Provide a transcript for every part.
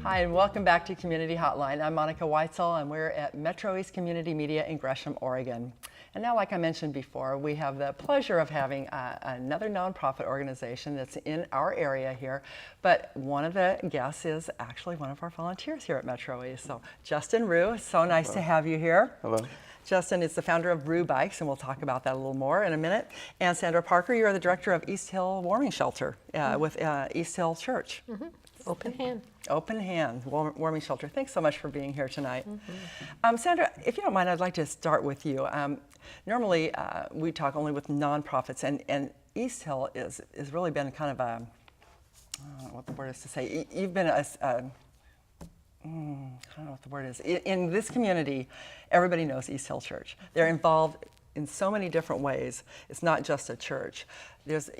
Hi, and welcome back to Community Hotline. I'm Monica Weitzel, and we're at MetroEast Community Media in Gresham, Oregon. And now, like I mentioned before, we have the pleasure of having another nonprofit organization that's in our area here. But one of the guests is actually one of our volunteers here at MetroEast. So, Justin Rue, so nice to have you here. Hello. Justin is the founder of Rue Bikes, and we'll talk about that a little more in a minute. And Sandra Parker, you're the director of East Hill Warming Shelter with East Hill Church. Mm-hmm. Open hand. Open hand, warming shelter. Thanks so much for being here tonight. Sandra, if you don't mind, I'd like to start with you. Normally, we talk only with nonprofits, and East Hill has really been kind of a, I don't know what the word is to say. You've been I don't know what the word is. In this community, everybody knows East Hill Church. They're involved in so many different ways. It's not just a church.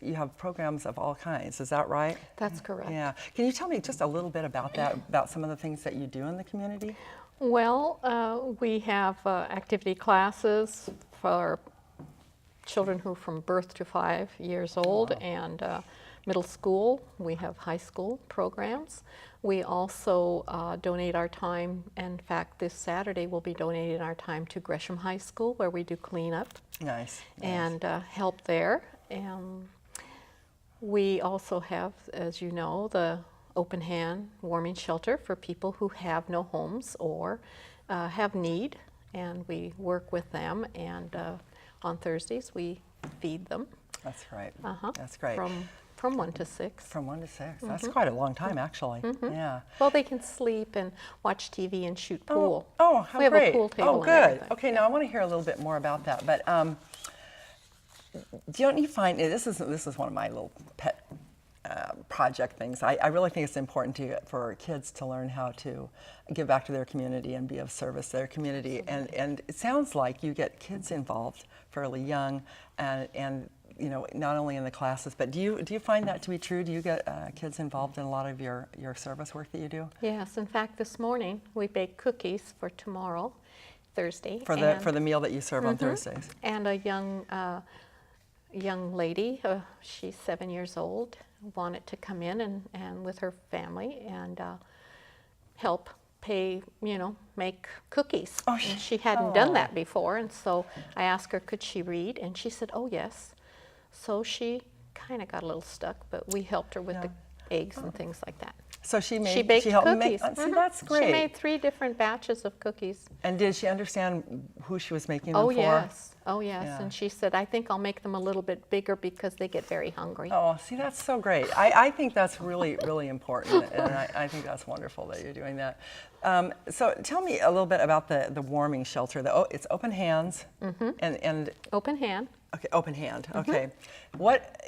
You have programs of all kinds, is that right? That's correct. Yeah. Can you tell me just a little bit about that, about some of the things that you do in the community? Well, we have activity classes for children who are from birth to 5 years old, and middle school. We have high school programs. We also donate our time. In fact, this Saturday we'll be donating our time to Gresham High School, where we do cleanup. Nice. And help there. And we also have, as you know, the open hand warming shelter for people who have no homes or have need. And we work with them. And on Thursdays we feed them. That's right. That's great. From 1 to 6. From 1 to 6. That's quite a long time, actually. Yeah. Well, they can sleep and watch TV and shoot pool. Oh, how we great. have a pool table. Oh, good. And everything. Okay, now I want to hear a little bit more about that. But don't you find this is one of my little pet project things. I really think it's important for kids to learn how to give back to their community and be of service to their community. And it sounds like you get kids involved fairly young, and you know, not only in the classes, but do you find that to be true? Do you get kids involved in a lot of your service work that you do? Yes, in fact, this morning we baked cookies for tomorrow, Thursday. For the meal that you serve on Thursdays. And a young lady, she's 7 years old, wanted to come in and with her family and help make cookies. Oh, and she hadn't done that before, and so I asked her, could she read? And she said, oh yes. So she kind of got a little stuck, but we helped her with the eggs and things like that. So she baked cookies. See, that's great. She made 3 different batches of cookies. And did she understand who she was making them for? Yes. Oh yes. Yeah. And she said, I think I'll make them a little bit bigger because they get very hungry. Oh, see, that's so great. I think that's really, really important, and I think that's wonderful that you're doing that. So tell me a little bit about the warming shelter. It's open hands and Open hand. Okay, open hand. Okay,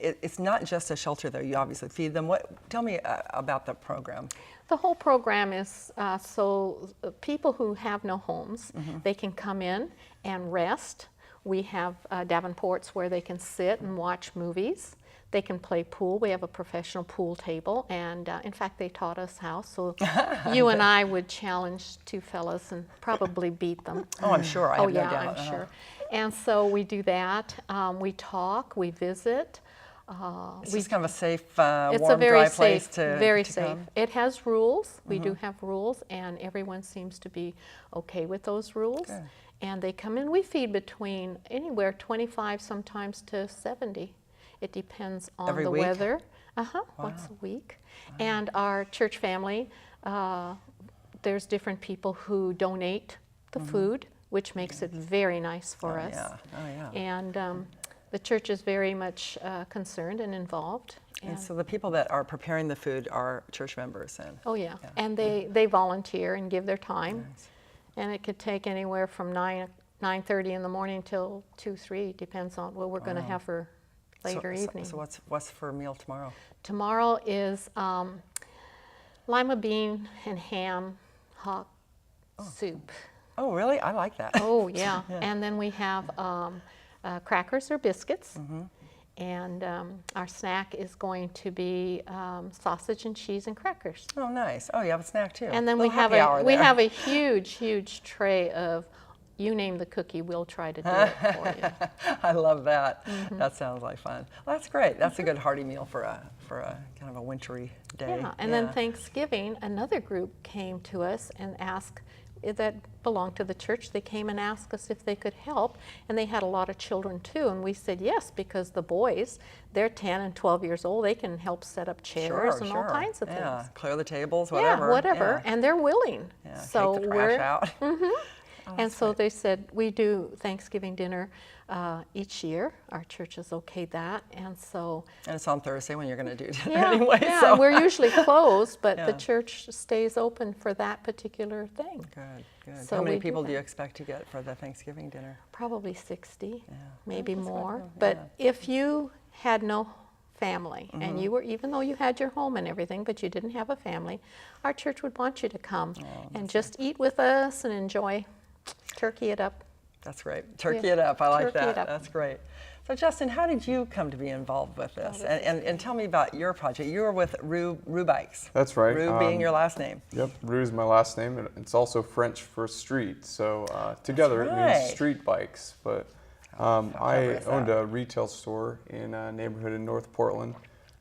it's not just a shelter though. You obviously feed them. Tell me about the program. The whole program is so people who have no homes, they can come in and rest. We have Davenports where they can sit and watch movies. They can play pool. We have a professional pool table, and in fact, they taught us how. So you and I would challenge 2 fellas and probably beat them. Oh, I'm sure. I have no doubt. I'm sure. And so we do that. We talk. We visit. It's just kind of a safe, it's warm, a very dry safe, place to very to safe. come. It has rules. We do have rules, and everyone seems to be okay with those rules. Good. And they come in. We feed between anywhere 25 sometimes to 70. It depends on Every the week? weather. Once a week. And our church family, there's different people who donate the food, which makes it very nice for us. Yeah. Oh, yeah. And the church is very much concerned and involved. And so the people that are preparing the food are church members, and Oh yeah, and they volunteer and give their time. Nice. And it could take anywhere from 9:30 in the morning till 2-3, depends on what we're going to have for later evening. So what's for meal tomorrow? Tomorrow is lima bean and ham hot soup. Oh, really? I like that. Oh yeah. And then we have crackers or biscuits. And our snack is going to be sausage and cheese and crackers. Oh, nice. Oh, you have a snack too. And then Little we have happy hour we there. have a huge tray of you name the cookie, we'll try to do it for you. I love that. That sounds like fun. Well, that's great. That's a good hearty meal for a kind of a wintry day. Yeah, and then Thanksgiving, another group came to us and asked, that belonged to the church, they came and asked us if they could help, and they had a lot of children too, and we said yes, because the boys, they're 10 and 12 years old, they can help set up chairs and all kinds of things. Clear the tables, whatever. Yeah, whatever, and they're willing. Yeah, so take the trash out. And so they said, we do Thanksgiving dinner each year. Our church has okayed that, and so. And it's on Thursday when you're going to do dinner anyway. Yeah, so. and we're usually closed, but the church stays open for that particular thing. Good, good. So how many we do people do that. you expect to get for the Thanksgiving dinner? Probably 60, maybe That's more. good. But if you had no family, and you were, even though you had your home and everything, but you didn't have a family, our church would want you to come and just eat with us and enjoy. Turkey it up. That's great. Turkey it up. I like Turkey that. it up. That's great. So Justin, how did you come to be involved with this? And tell me about your project. You were with Rue Bikes. That's right. Rue being your last name. Yep, Rue is my last name, and it's also French for street. So together it means street bikes. But I owned a retail store in a neighborhood in North Portland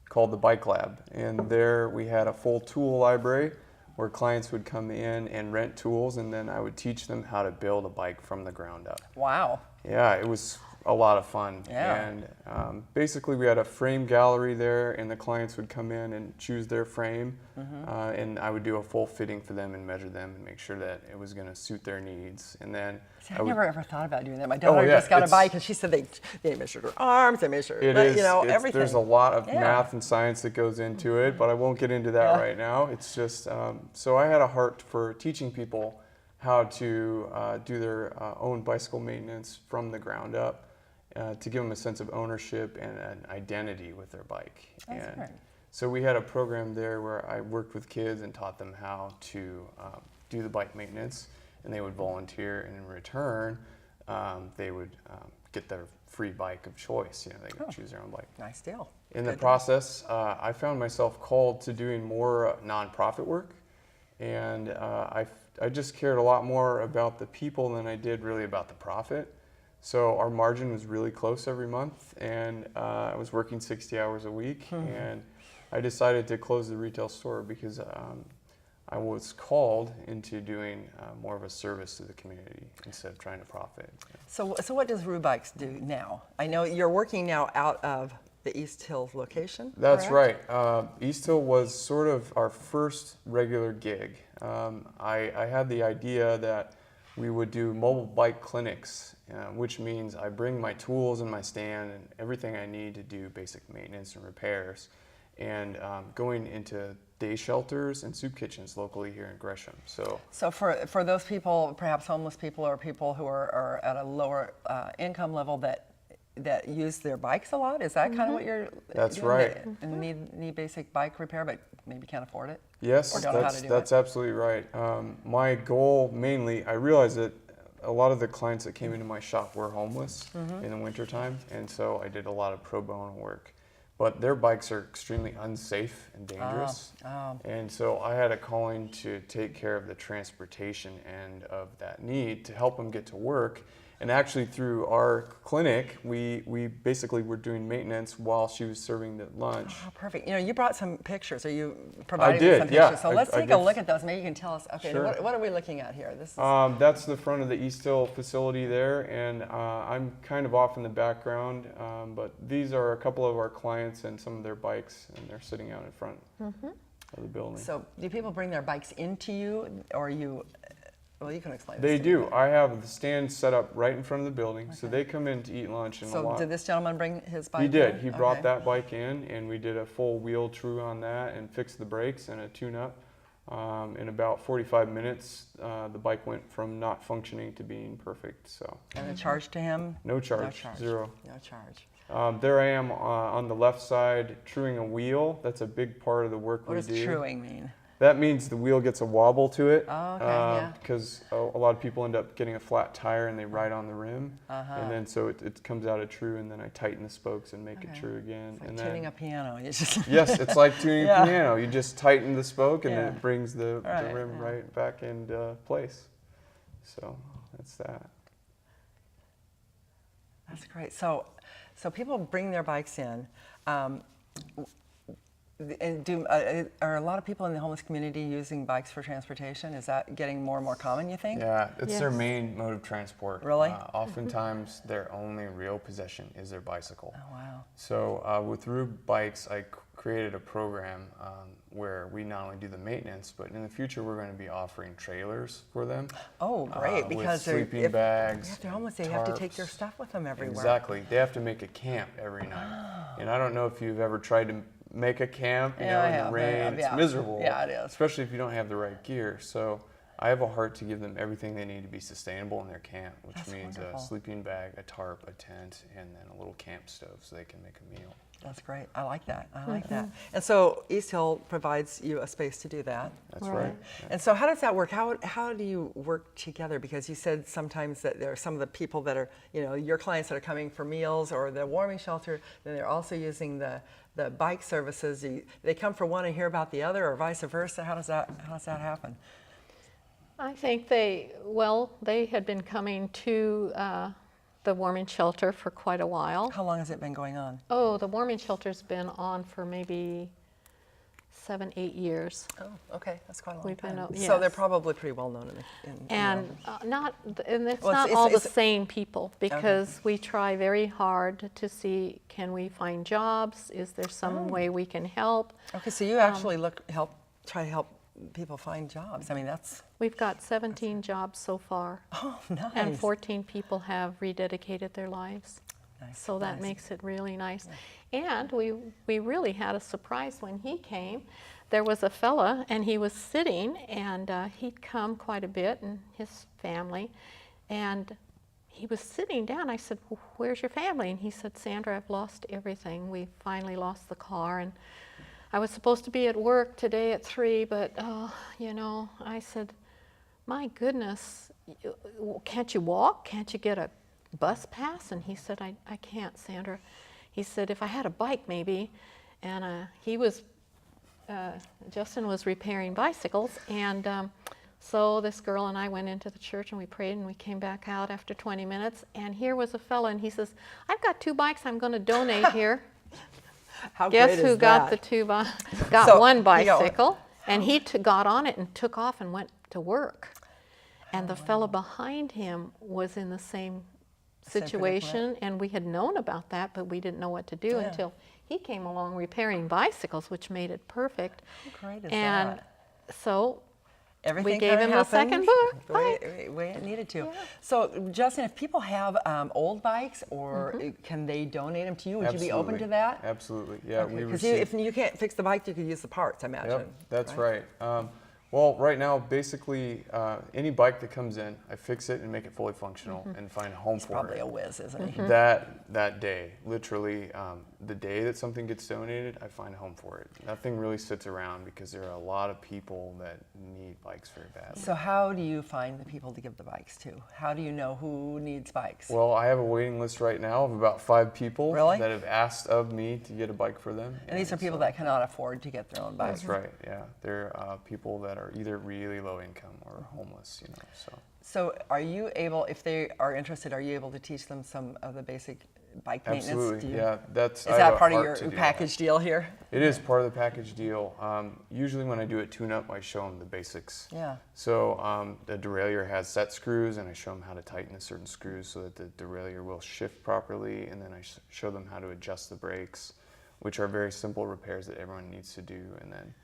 called the Bike Lab. And there we had a full tool library where clients would come in and rent tools, and then I would teach them how to build a bike from the ground up. Wow. Yeah, it was a lot of fun. Yeah. And basically we had a frame gallery there, and the clients would come in and choose their frame, and I would do a full fitting for them and measure them and make sure that it was going to suit their needs. And then See, I never ever thought about doing that. My daughter just got a bike, and she said they measured her arms, they measured everything. There's a lot of math and science that goes into it, but I won't get into that right now. It's just, so I had a heart for teaching people how to do their own bicycle maintenance from the ground up, to give them a sense of ownership and an identity with their bike. That's great. So we had a program there where I worked with kids and taught them how to do the bike maintenance, and they would volunteer, and in return, they would get their free bike of choice. They could choose their own bike. Nice deal. In the process, I found myself called to doing more nonprofit work, and I just cared a lot more about the people than I did really about the profit. So our margin was really close every month, and I was working 60 hours a week, and I decided to close the retail store because I was called into doing more of a service to the community instead of trying to profit. So what does Rue Bikes do now? I know you're working now out of the East Hills location. That's correct? right. East Hill was sort of our first regular gig. I had the idea that we would do mobile bike clinics, which means I bring my tools and my stand and everything I need to do basic maintenance and repairs, and going into day shelters and soup kitchens locally here in Gresham. So for those people, perhaps homeless people or people who are at a lower income level that use their bikes a lot, is that kind of what you're That's doing? right. And need basic bike repair, but maybe can't afford it? Yes, Or don't know how to do that's absolutely right. My goal mainly, I realized that a lot of the clients that came into my shop were homeless in the wintertime, and so I did a lot of pro bono work. But their bikes are extremely unsafe and dangerous. And so I had a calling to take care of the transportation end of that need to help them get to work. And actually through our clinic, we basically were doing maintenance while she was serving the lunch. Oh, perfect. You brought some pictures, or you provided did, some yeah. pictures. So let's take a look at those. Maybe you can tell us, okay, Sure. what are we looking at here? This is That's the front of the East Hill facility there, and I'm kind of off in the background, but these are a couple of our clients and some of their bikes, and they're sitting out in front of the building. So do people bring their bikes into you, or you, well, you can explain They this to me. do. I have the stand set up right in front of the building, so they come in to eat lunch and a So lot. did this gentleman bring his bike He did. in? He brought Okay. that bike in, and we did a full wheel true on that and fixed the brakes and a tune-up. In about 45 minutes, the bike went from not functioning to being perfect. So And a charge to him? no charge, zero. No charge. There I am on the left side truing a wheel. That's a big part of the work What we does do. truing mean? That means the wheel gets a wobble to it. Oh, okay, yeah. Because a lot of people end up getting a flat tire and they ride on the rim. And then so it comes out of true, and then I tighten the spokes and make it true again. It's like and tuning then, a piano. You just yes, it's like tuning Yeah. a piano. You just tighten the spoke, and then Yeah. it brings the Right, rim yeah. right back into place. So that's that. That's great. So people bring their bikes in. And are a lot of people in the homeless community using bikes for transportation? Is that getting more and more common, you think? Yeah, it's their Yes. main mode of transport. Really? Oftentimes, their only real possession is their bicycle. Oh, wow. So with Rube Bikes, I created a program where we not only do the maintenance, but in the future we're going to be offering trailers for them. Oh, great! With Because sleeping bags, if they're homeless, they have to take their tarps. stuff with them everywhere. Exactly. They have to make a camp every night. And I don't know if you've ever tried to make a camp, you Yeah, know, I in have, the I rain. have, It's yeah. miserable. Yeah, it is. Especially if you don't have the right gear. So I have a heart to give them everything they need to be sustainable in their camp, which That's means wonderful. a sleeping bag, a tarp, a tent, and then a little camp stove so they can make a meal. That's great. I like that. I like that. And so East Hill provides you a space to do that. That's Right. right. Yeah. And so how does that work? How do you work together? Because you said sometimes that there are some of the people that are, you know, your clients that are coming for meals or the warming shelter, then they're also using the bike services. They come for one and hear about the other, or vice versa. How does that happen? I think they had been coming to the warming shelter for quite a while. How long has it been going on? Oh, the warming shelter's been on for maybe 7-8 years. Oh, okay, that's quite a long We've been time. out- So they're yes. probably pretty well known in And the it's Well, not it's- all it's- the same people, because we try very hard to see, can we find jobs? Is there some way we can help? Okay, so you actually try to help people find jobs. I mean, that's We've got 17 jobs so far, nice. and 14 people have rededicated their lives. Nice, So that nice. makes it really nice. And we really had a surprise when he came. There was a fella, and he was sitting, and he'd come quite a bit, and his family, and he was sitting down. I said, "Well, where's your family?" And he said, "Sandra, I've lost everything. We finally lost the car, and I was supposed to be at work today at 3, but you know," I said, "My goodness, can't you walk? Can't you get a bus pass?" And he said, I can't, Sandra. He said, "If I had a bike, maybe." And Justin was repairing bicycles, and so this girl and I went into the church and we prayed, and we came back out after 20 minutes, and here was a fella, and he says, "I've got 2 bikes I'm going to donate here." How Guess great who is got that? the 2 got So, one he got one. bicycle, and he got on it and took off and went to work. And the fella behind him was in the same Same situation, predicament. and we had known about that, but we didn't know what to do Yeah. until he came along repairing bicycles, which made it perfect. How great is And that? so Everything gave kinda him the second happened book, the way it needed to. Yeah. So, Justin, if people have old bikes, or can they donate them to you? Would you be open to that? Absolutely. Yeah, we Because receive. if you can't fix the bike, you could use the parts, I imagine. Yep, that's right. Well, right now, basically, any bike that comes in, I fix it and make it fully functional and find a home He's for probably it. a whiz, isn't he? That day, literally, the day that something gets donated, I find a home for it. Nothing really sits around because there are a lot of people that need bikes very badly. So how do you find the people to give the bikes to? How do you know who needs bikes? Well, I have a waiting list right now of about 5 people Really? that have asked of me to get a bike for them. And these are people so- that cannot afford to get their own bikes. That's right. Yeah, they're people that are either really low income or homeless. You know, so. So are you able, if they are interested, are you able to teach them some of the basic bike maintenance? Absolutely. Do you- Yeah, that's. Is I have that a part of heart your to do that. package deal here? It is part of the package deal. Usually when I do a tune-up, I show them the basics. Yeah. So the derailleur has set screws, and I show them how to tighten the certain screws so that the derailleur will shift properly, and then I show them how to adjust the brakes, which are very simple repairs that everyone needs to do. And then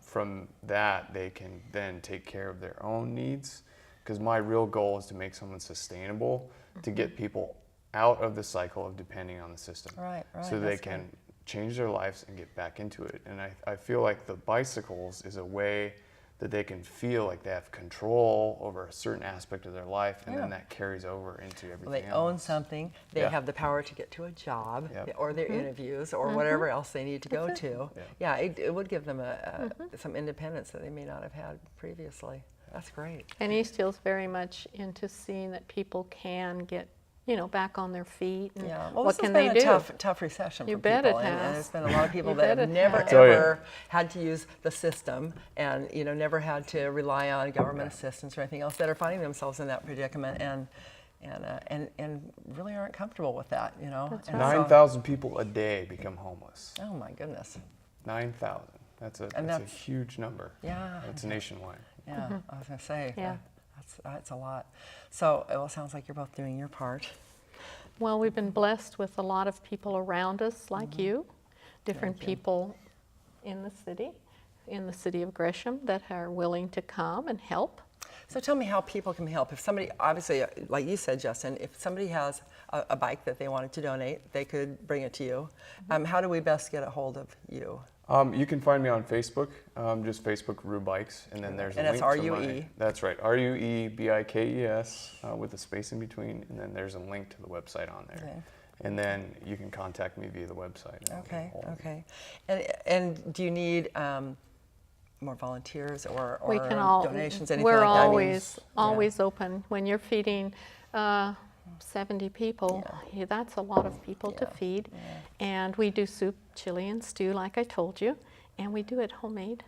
from that, they can then take care of their own needs, because my real goal is to make someone sustainable, to get people out of the cycle of depending on the system. Right, So they that's can good. change their lives and get back into it. And I feel like the bicycles is a way that they can feel like they have control over a certain aspect of their life, and Yeah. then that carries over into everything Well, they else. own something, they Yeah. have the power to get to a job, Yep. or their interviews, or whatever else they need to go That's to. Yeah. Yeah, it would give them some independence that they may not have had previously. That's great. And East Hill's very much into seeing that people can get, back on their feet. And Yeah, well, what this can has they been do? a tough recession You for bet people, it and has. there's been a lot of people You that bet have it never has. Oh, yeah. ever had to use the system, and never had to rely on government assistance or anything else, that are finding themselves in that predicament. And and really aren't comfortable with that, you know. That's And right. so- 9,000 people a day become homeless. Oh my goodness. 9,000. That's a that's- huge number. Yeah. It's nationwide. Yeah, I was gonna say. Yeah. That's a lot. So it sounds like you're both doing your part. Well, we've been blessed with a lot of people around us, like you, different Thank you. people in the city of Gresham that are willing to come and help. So tell me how people can help. If somebody, obviously, like you said, Justin, if somebody has a bike that they wanted to donate, they could bring it to you. How do we best get a hold of you? You can find me on Facebook, just Facebook Rue Bikes, and then there's a And link that's to RUE? That's right, RUEBIKES with a space in between, and then there's a link to the website on there. Okay. And then you can contact me via the website. and I'll get Okay, hold of you. okay. And do you need more volunteers or We can all, donations, anything we're like that? always open. When you're feeding 70 people, yeah, that's a lot of people to Yeah, feed. And we do soup, chili, and stew, like I told you, and we do it homemade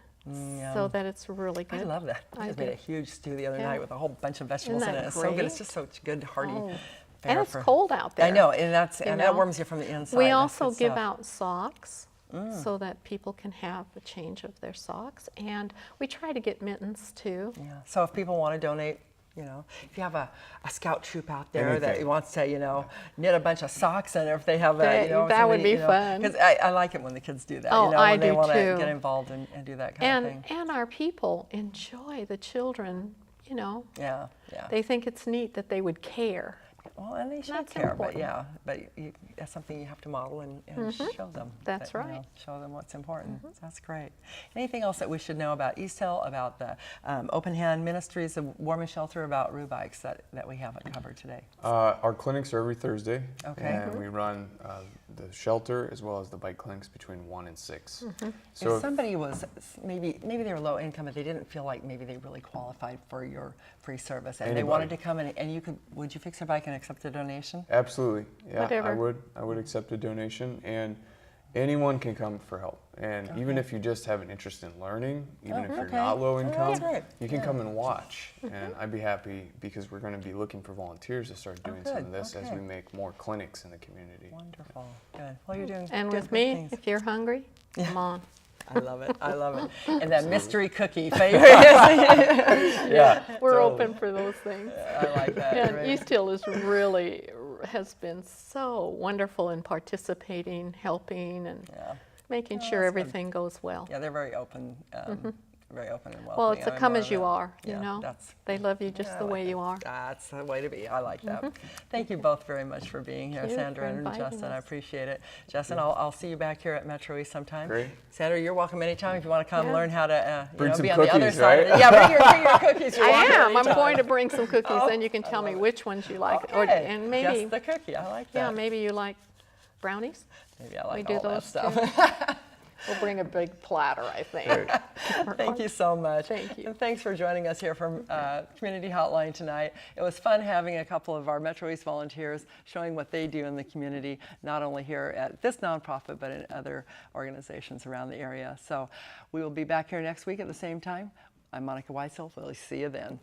so that it's really good. I love that. I just made do. a huge stew the other Yeah. night with a whole bunch of vegetables in that it. It's so good. It's great? just such good, hearty Oh. fare And it's for- cold out there. I know, and you that know. warms you from the inside. We That's also good give stuff. out socks so that people can have a change of their socks. And we try to get mittens too. Yeah. So if people want to donate, you know, if you have a scout troop out there that Anything. wants to, you know, knit a bunch of socks, and if they have a, you know, That would be somebody, you know, fun. Because I like it when the kids do that. Oh, you know, I when they do want to too. get involved and do that kind of thing. And our people enjoy the children, you know. Yeah, yeah. They think it's neat that they would care. Well, and they should That's care, important. but that's something you have to model and show them. That's that, you know, right. show them what's important. So that's great. Anything else that we should know about East Hill, about the Open Hand Ministries, the Warm and Shelter, about Rue Bikes that we haven't covered today? Our clinics are every Thursday. Okay. And we run the shelter as well as the bike clinics between 1 and 6. So if somebody was, maybe they were low income, but they didn't feel like maybe they really qualified for your free service, and they Anybody. wanted to come in, and would you fix their bike and accept a donation? Absolutely. Yeah, Whatever. I would accept a donation, and anyone can come for help. And even if you just have an interest in learning, even if you're okay. not low income, that's great. you can come and watch. And I'd be happy because we're going to be looking for volunteers to start doing some good. of this as Okay. we make more clinics in the community. Wonderful. Good. Well, you're doing And good with me, things. if you're hungry, come on. I love it. I love it. And that mystery cookie favorite. Yeah. We're totally. open for those things. I like that. And Right. East Hill has been so wonderful in participating, helping, and Yeah. making Oh, sure that's good. everything goes well. Yeah, they're very open. Very open and welcoming. Well, it's a I mean, come more as you of a- are, you yeah, know. That's, They love you just yeah, I the like way that. you are. That's the way to be. I like that. Thank you both very much for being here, Thank you for Sandra and inviting Justin. I us. appreciate it. Justin, I'll see you back here at MetroEast sometime. Great. Sandra, you're welcome anytime if you want to come Yeah. learn how to Bring some be on the other cookies, side. right? Yeah, bring your cookies. You're I welcome am. I'm anytime. going to bring some cookies, Oh, and you can tell me which ones you like. Okay. And maybe, Just the cookie. I like that. yeah, maybe you like brownies. Maybe I like do all that those stuff. We'll bring a big platter, I think. Great. Thank you so much. Thank you. And thanks for joining us here from Community Hotline tonight. It was fun having a couple of our MetroEast volunteers showing what they do in the community, not only here at this nonprofit, but in other organizations around the area. So we will be back here next week at the same time. I'm Monica Weitzel. We'll see you then.